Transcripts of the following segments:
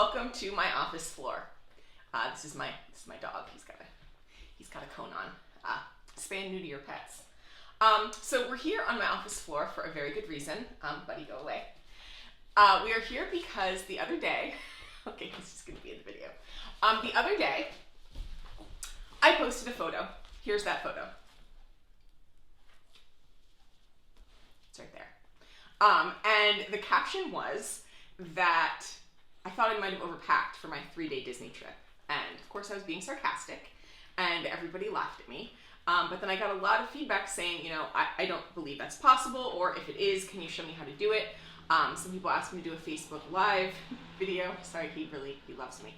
welcome to my office floor. This is my dog. He's got a cone on. Spay new to your pets. So we're here on my office floor for a very good reason. Buddy, go away. We are here because the other day, okay, he's just gonna be in the video. The other day, I posted a photo. Here's that photo. It's right there. And the caption was that I thought I might have overpacked for my 3-day Disney trip. And of course I was being sarcastic and everybody laughed at me. But then I got a lot of feedback saying, you know, I don't believe that's possible, or if it is, can you show me how to do it? Some people asked me to do a Facebook Live video. Sorry, he loves me.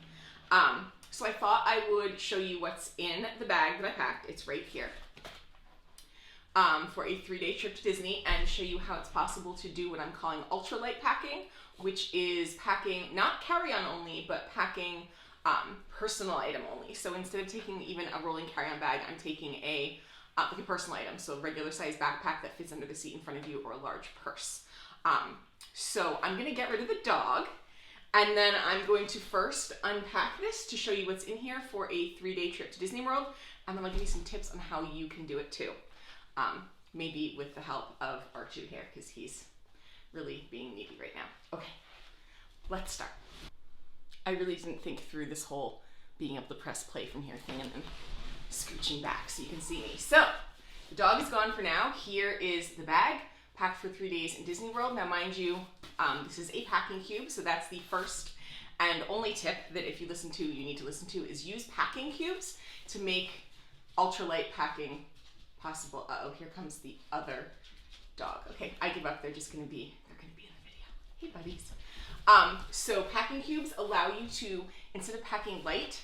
So I thought I would show you what's in the bag that I packed. It's right here. For a 3-day trip to Disney, and show you how it's possible to do what I'm calling ultralight packing, which is packing not carry-on only, but packing personal item only. So instead of taking even a rolling carry-on bag, I'm taking like a personal item, so a regular size backpack that fits under the seat in front of you, or a large purse. So I'm gonna get rid of the dog, and then I'm going to first unpack this to show you what's in here for a 3-day trip to Disney World, and then I'll give you some tips on how you can do it too. Maybe with the help of R2 here, because he's really being needy right now. Okay, let's start. I really didn't think through this whole being able to press play from here thing and then scooching back so you can see me. So, the dog is gone for now. Here is the bag, packed for 3 days in Disney World. Now mind you, this is a packing cube, so that's the first and only tip that if you need to listen to, is use packing cubes to make ultralight packing possible. Uh-oh, here comes the other dog. Okay, I give up. They're gonna be in the video. Hey, buddies. So packing cubes allow you to, instead of packing light,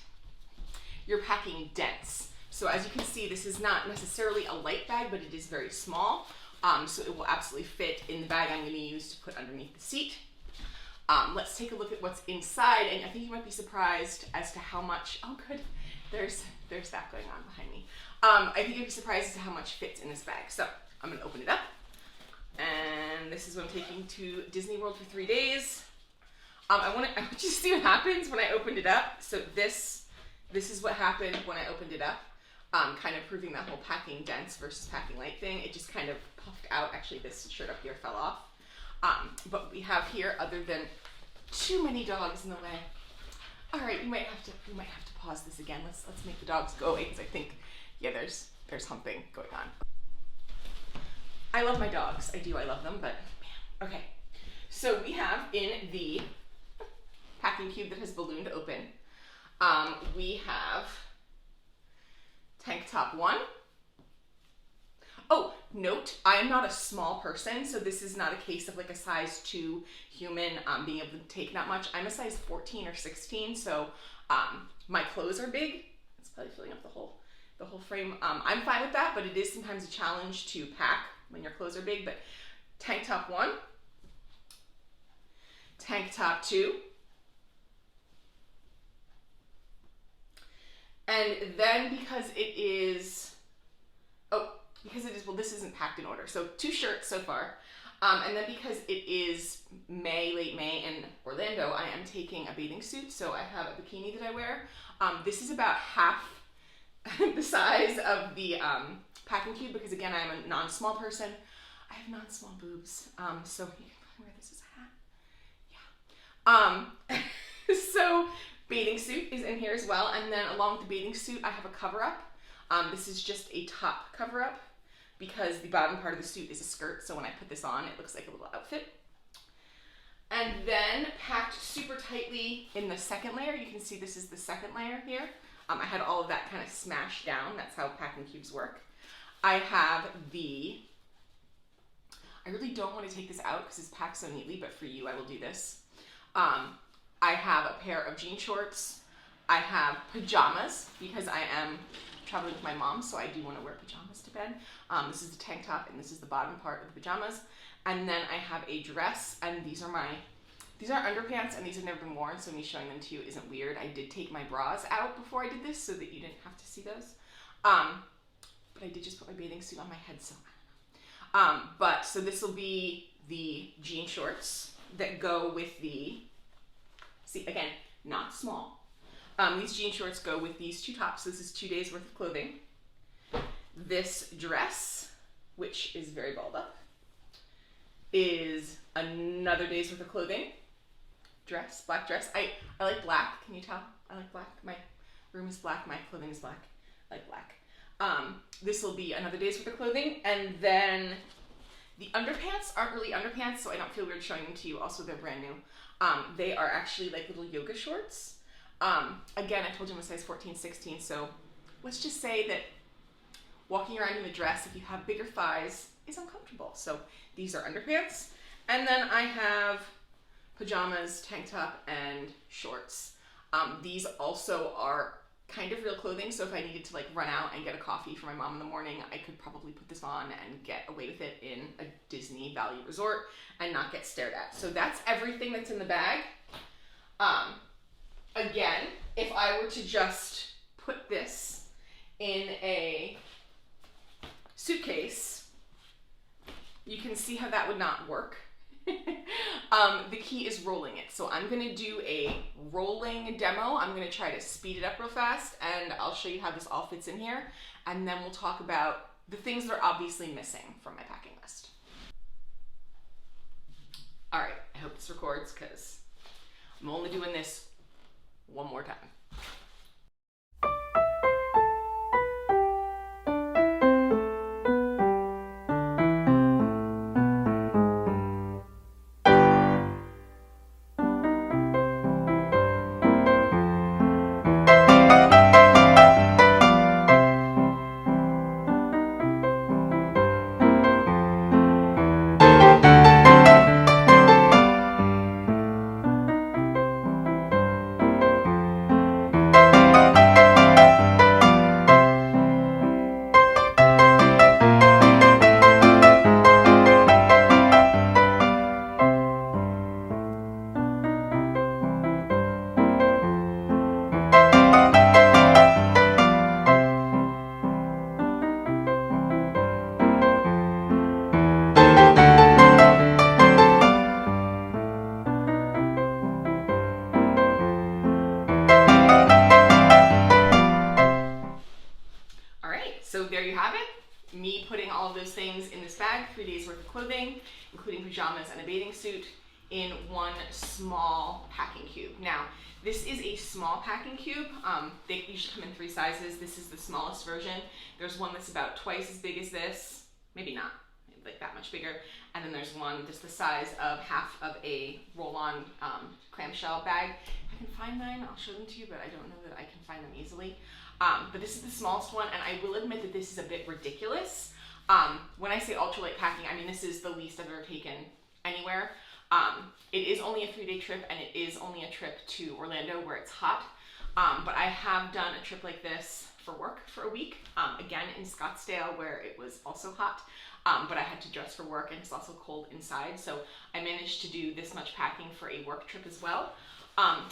you're packing dense. So as you can see, this is not necessarily a light bag, but it is very small. So it will absolutely fit in the bag I'm gonna use to put underneath the seat. Let's take a look at what's inside, and I think you might be surprised as to how much, oh good, there's that going on behind me. I think you'd be surprised as to how much fits in this bag. So I'm gonna open it up. And this is what I'm taking to Disney World for 3 days. I want you to see what happens when I opened it up. So this is what happened when I opened it up. Kind of proving that whole packing dense versus packing light thing. It just kind of puffed out. Actually, this shirt up here fell off. But we have here, other than too many dogs in the way. All right, we might have to pause this again. Let's make the dogs go away, because I think, yeah, there's humping going on. I love my dogs. I love them, but man. Okay, so we have in the packing cube that has ballooned open, we have tank top 1. Oh, note, I am not a small person, so this is not a case of like a size 2 human being able to take that much. I'm a size 14 or 16, so my clothes are big. It's probably filling up the whole frame. I'm fine with that, but it is sometimes a challenge to pack when your clothes are big. But tank top 1, tank top 2, and then because it is, well, this isn't packed in order. So 2 shirts so far. And then because it is late May in Orlando, I am taking a bathing suit. So I have a bikini that I wear. This is about half the size of the packing cube, because again, I'm a non-small person. I have non-small boobs. So you can probably wear this as a hat. Yeah. So bathing suit is in here as well. And then along with the bathing suit, I have a cover-up. This is just a top cover-up, because the bottom part of the suit is a skirt, so when I put this on, it looks like a little outfit. And then packed super tightly in the second layer, you can see this is the second layer here. I had all of that kind of smashed down. That's how packing cubes work. I have I really don't want to take this out because it's packed so neatly, but for you, I will do this. I have a pair of jean shorts. I have pajamas, because I am traveling with my mom, so I do want to wear pajamas to bed. This is the tank top, and this is the bottom part of the pajamas. And then I have a dress, and these are underpants, and these have never been worn, so me showing them to you isn't weird. I did take my bras out before I did this so that you didn't have to see those. But I did just put my bathing suit on my head, so I don't know. So this will be the jean shorts that go with the, see again, not small. These jean shorts go with these two tops. This is 2 days worth of clothing. This dress, which is very balled up, is another day's worth of clothing. Dress, black dress. I like black. Can you tell? I like black. My room is black. My clothing is black. I like black. This will be another day's worth of clothing. And then the underpants aren't really underpants, so I don't feel weird showing them to you. Also, they're brand new. They are actually like little yoga shorts. Again, I told you I'm a size 14, 16, so let's just say that walking around in a dress, if you have bigger thighs, is uncomfortable. So these are underpants. And then I have pajamas, tank top, and shorts. These also are kind of real clothing, so if I needed to like run out and get a coffee for my mom in the morning, I could probably put this on and get away with it in a Disney Valley resort and not get stared at. So that's everything that's in the bag. Again, if I were to just put this in a suitcase, you can see how that would not work. The key is rolling it. So I'm going to do a rolling demo. I'm going to try to speed it up real fast, and I'll show you how this all fits in here. And then we'll talk about the things that are obviously missing from my packing list. All right, I hope this records because I'm only doing this one more time. So there you have it, me putting all of those things in this bag, 3 days worth of clothing, including pajamas and a bathing suit, in one small packing cube. Now, this is a small packing cube. They usually come in 3 sizes. This is the smallest version. There's one that's about twice as big as this, maybe not, like that much bigger. And then there's one that's the size of half of a roll-on clamshell bag. If I can find mine, I'll show them to you, but I don't know that I can find them easily. But this is the smallest one, and I will admit that this is a bit ridiculous. When I say ultralight packing, I mean this is the least I've ever taken anywhere. It is only a 3-day trip, and it is only a trip to Orlando where it's hot. But I have done a trip like this for work for a week, again in Scottsdale where it was also hot. But I had to dress for work, and it's also cold inside, so I managed to do this much packing for a work trip as well.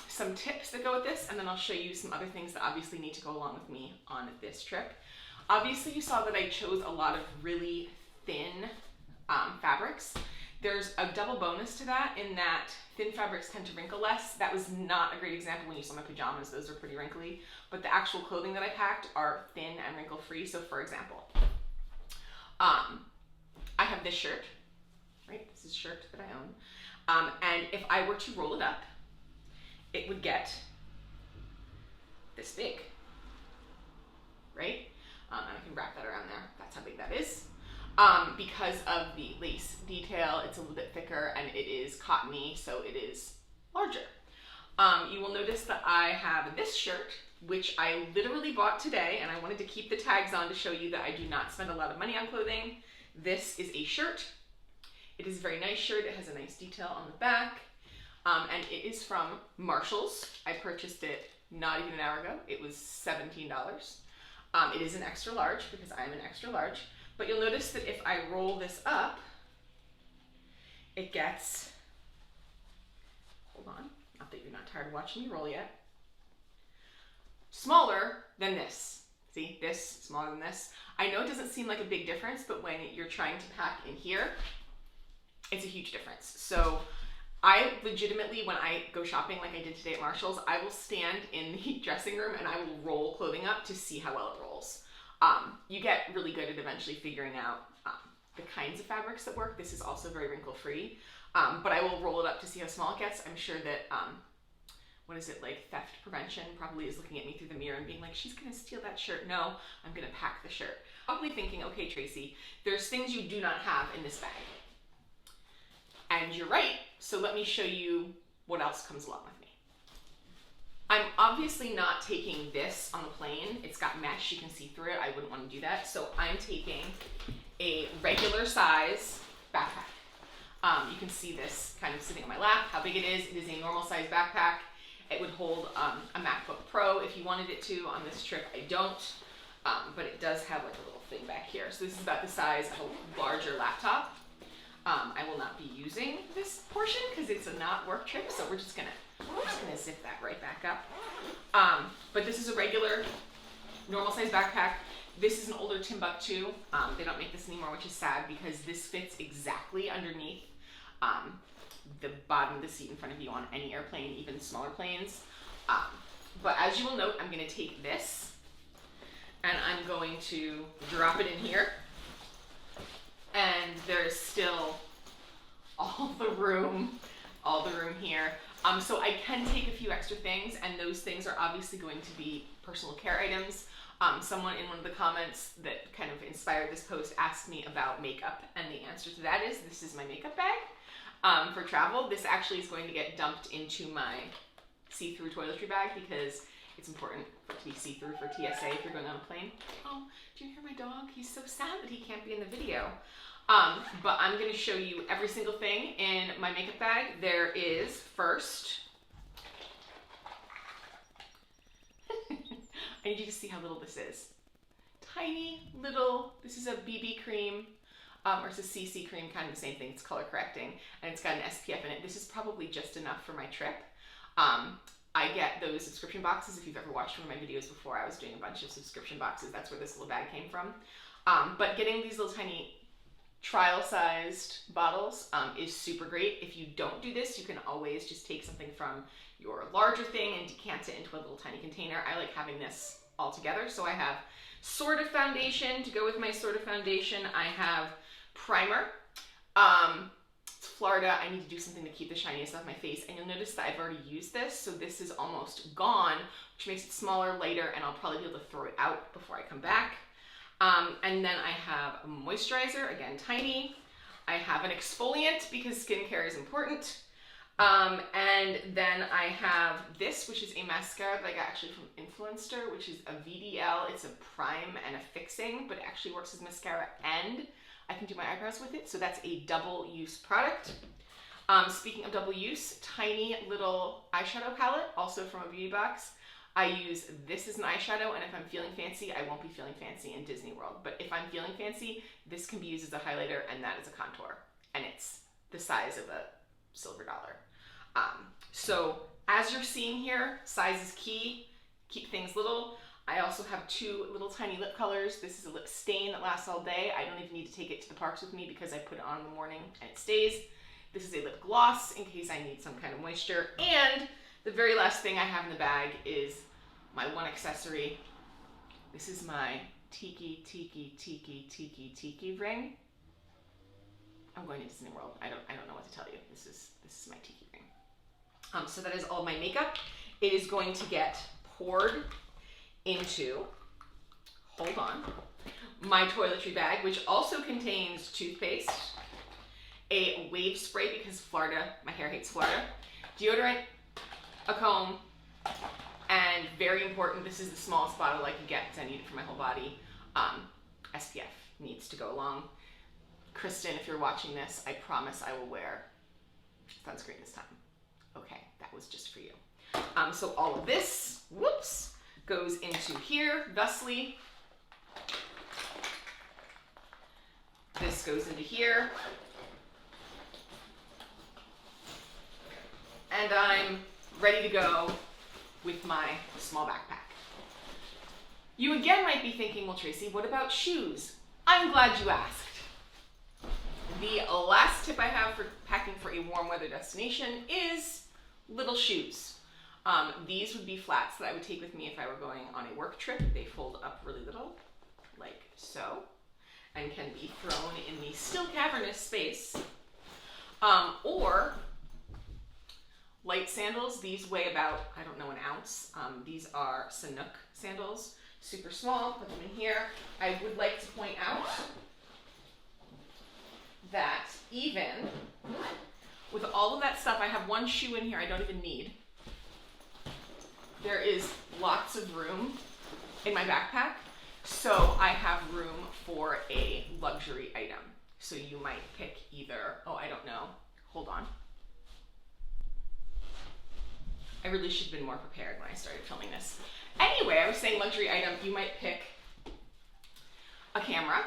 Some tips that go with this, and then I'll show you some other things that obviously need to go along with me on this trip. Obviously you saw that I chose a lot of really thin fabrics. There's a double bonus to that in that thin fabrics tend to wrinkle less. That was not a great example when you saw my pajamas, those are pretty wrinkly, but the actual clothing that I packed are thin and wrinkle free. So for example, I have this shirt, right? This is a shirt that I own. And if I were to roll it up, it would get this big, right? And I can wrap that around there. That's how big that is. Because of the lace detail, it's a little bit thicker and it is cottony, so it is larger. You will notice that I have this shirt, which I literally bought today, and I wanted to keep the tags on to show you that I do not spend a lot of money on clothing. This is a shirt. It is a very nice shirt. It has a nice detail on the back. And it is from Marshall's. I purchased it not even an hour ago. It was $17. It is an extra large because I am an extra large. But you'll notice that if I roll this up, it gets, hold on, not that you're not tired of watching me roll yet, smaller than this. See, this, smaller than this. I know it doesn't seem like a big difference, but when you're trying to pack in here, it's a huge difference. So I legitimately, when I go shopping like I did today at Marshall's, I will stand in the dressing room and I will roll clothing up to see how well it rolls. You get really good at eventually figuring out the kinds of fabrics that work. This is also very wrinkle free, but I will roll it up to see how small it gets. I'm sure that, what is it, like theft prevention probably is looking at me through the mirror and being like, she's gonna steal that shirt. No, I'm gonna pack the shirt. Probably thinking, okay, Tracy, there's things you do not have in this bag. And you're right, so let me show you what else comes along with me. I'm obviously not taking this on the plane. It's got mesh, you can see through it. I wouldn't want to do that. So I'm taking a regular size backpack. You can see this kind of sitting on my lap, how big it is. It is a normal size backpack. It would hold a MacBook Pro if you wanted it to. On this trip, I don't, but it does have like a little thing back here. So this is about the size of a larger laptop. I will not be using this portion because it's a not work trip, so we're just gonna zip that right back up. But this is a regular, normal size backpack. This is an older Timbuktu. They don't make this anymore, which is sad because this fits exactly underneath the bottom of the seat in front of you on any airplane, even smaller planes. But as you will note, I'm gonna take this and I'm going to drop it in here. And there's still all the room here. So I can take a few extra things, and those things are obviously going to be personal care items. Someone in one of the comments that kind of inspired this post asked me about makeup, and the answer to that is this is my makeup bag for travel. This actually is going to get dumped into my see-through toiletry bag because it's important for it to be see-through for TSA if you're going on a plane. Oh, do you hear my dog? He's so sad that he can't be in the video. But I'm going to show you every single thing in my makeup bag. There is first, I need you to see how little this is. Tiny little, this is a BB cream, or it's a CC cream, kind of the same thing. It's color correcting, and it's got an SPF in it. This is probably just enough for my trip. I get those subscription boxes. If you've ever watched one of my videos before, I was doing a bunch of subscription boxes. That's where this little bag came from. But getting these little tiny trial-sized bottles is super great. If you don't do this, you can always just take something from your larger thing and decant it into a little tiny container. I like having this all together. So I have sort of foundation to go with my sort of foundation. I have primer. It's Florida. I need to do something to keep the shininess off my face. And you'll notice that I've already used this. So this is almost gone, which makes it smaller, lighter, and I'll probably be able to throw it out before I come back. And then I have a moisturizer, again, tiny. I have an exfoliant because skincare is important. And then I have this, which is a mascara that I got actually from Influencer, which is a VDL. It's a prime and a fixing, but it actually works as mascara and I can do my eyebrows with it. So that's a double use product. Speaking of double use, tiny little eyeshadow palette, also from a beauty box. I use this as an eyeshadow, and if I'm feeling fancy, I won't be feeling fancy in Disney World. But if I'm feeling fancy, this can be used as a highlighter, and that is a contour. And it's the size of a silver dollar. So as you're seeing here, size is key. Keep things little. I also have two little tiny lip colors. This is a lip stain that lasts all day. I don't even need to take it to the parks with me because I put it on in the morning and it stays. This is a lip gloss in case I need some kind of moisture. And the very last thing I have in the bag is my one accessory. This is my tiki ring. I'm going to Disney World. I don't know what to tell you. This is my tiki ring. So that is all my makeup. It is going to get poured into, hold on, my toiletry bag, which also contains toothpaste, a wave spray because Florida, my hair hates Florida, deodorant, a comb, and very important, this is the smallest bottle I could get because I need it for my whole body. SPF needs to go along. Kristen, if you're watching this, I promise I will wear sunscreen this time. Okay, that was just for you. So all of this, whoops, goes into here, thusly. This goes into here. And I'm ready to go with my small backpack. You again might be thinking, well, Tracy, what about shoes? I'm glad you asked. The last tip I have for packing for a warm weather destination is little shoes. These would be flats that I would take with me if I were going on a work trip. They fold up really little, like so, and can be thrown in the still cavernous space. Or light sandals. These weigh about, I don't know, an ounce. These are Sanuk sandals, super small. Put them in here. I would like to point out that even with all of that stuff, I have one shoe in here I don't even need. There is lots of room in my backpack, so I have room for a luxury item. So you might pick either, oh, I don't know, hold on. I really should have been more prepared when I started filming this. Anyway, I was saying luxury item, you might pick a camera.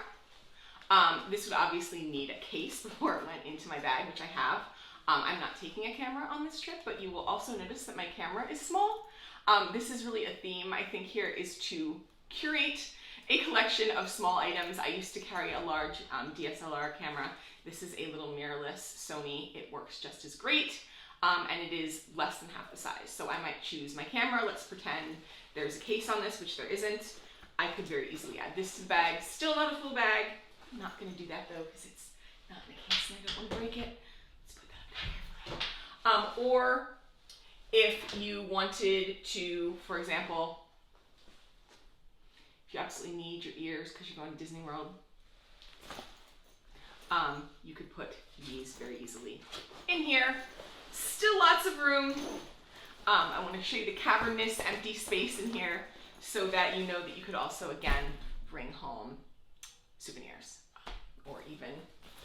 This would obviously need a case before it went into my bag, which I have. I'm not taking a camera on this trip, but you will also notice that my camera is small. This is really a theme, I think, here is to curate a collection of small items. I used to carry a large DSLR camera. This is a little mirrorless Sony. It works just as great, and it is less than half the size. So I might choose my camera. Let's pretend there's a case on this, which there isn't. I could very easily add this to the bag. Still not a full bag. I'm not gonna do that though, because it's not in a case and I don't want to break it. Let's put that up carefully. Or if you wanted to, for example, if you absolutely need your ears because you're going to Disney World, you could put these very easily in here. Still lots of room. I want to show you the cavernous empty space in here so that you know that you could also, again, bring home souvenirs or even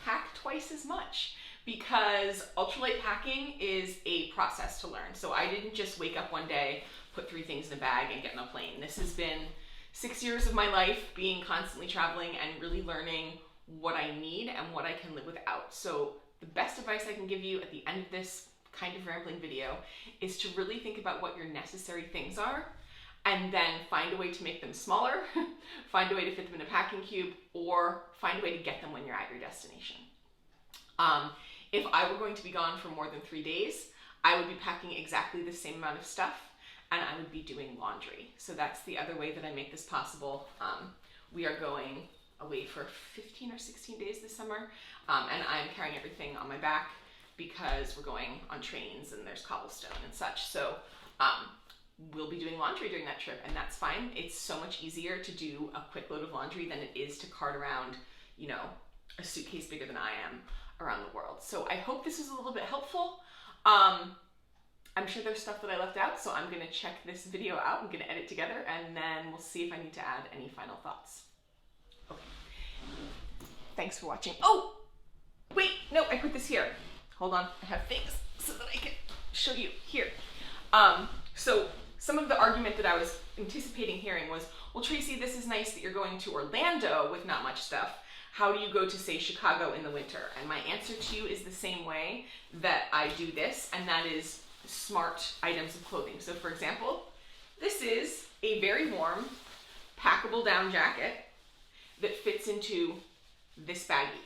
pack twice as much, because ultralight packing is a process to learn. So I didn't just wake up one day, put 3 things in a bag and get on a plane. This has been 6 years of my life being constantly traveling and really learning what I need and what I can live without. So the best advice I can give you at the end of this kind of rambling video is to really think about what your necessary things are, and then find a way to make them smaller, find a way to fit them in a packing cube, or find a way to get them when you're at your destination. If I were going to be gone for more than 3 days, I would be packing exactly the same amount of stuff, and I would be doing laundry. So that's the other way that I make this possible. We are going away for 15 or 16 days this summer, and I'm carrying everything on my back because we're going on trains and there's cobblestone and such. So we'll be doing laundry during that trip, and that's fine. It's so much easier to do a quick load of laundry than it is to cart around, you know, a suitcase bigger than I am around the world. So I hope this was a little bit helpful. I'm sure there's stuff that I left out, so I'm gonna check this video out. I'm gonna edit together, and then we'll see if I need to add any final thoughts. Okay. Thanks for watching. Oh, wait, no, I put this here. Hold on, I have things so that I can show you here. So some of the argument that I was anticipating hearing was, well, Tracy, this is nice that you're going to Orlando with not much stuff. How do you go to, say, Chicago in the winter? And my answer to you is the same way that I do this, and that is smart items of clothing. So for example, this is a very warm, packable down jacket that fits into this baggie.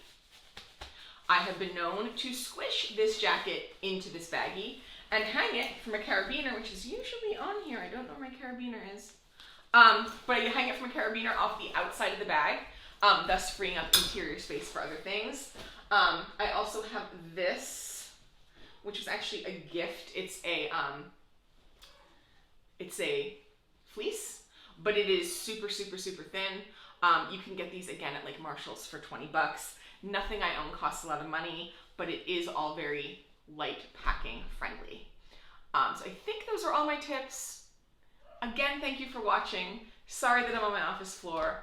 I have been known to squish this jacket into this baggie and hang it from a carabiner, which is usually on here. I don't know where my carabiner is. But I hang it from a carabiner off the outside of the bag, thus freeing up interior space for other things. I also have this, which was actually a gift. It's a fleece, but it is super, super, super thin. You can get these again at like Marshall's for 20 bucks. Nothing I own costs a lot of money, but it is all very light packing friendly. So I think those are all my tips. Again, thank you for watching. Sorry that I'm on my office floor.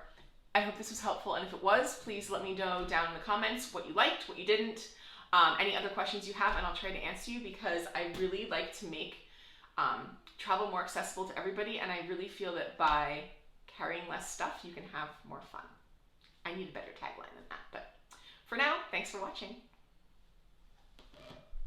I hope this was helpful, and if it was, please let me know down in the comments what you liked, what you didn't, any other questions you have, and I'll try to answer you, because I really like to make travel more accessible to everybody, and I really feel that by carrying less stuff, you can have more fun. I need a better tagline than that, but for now, thanks for watching.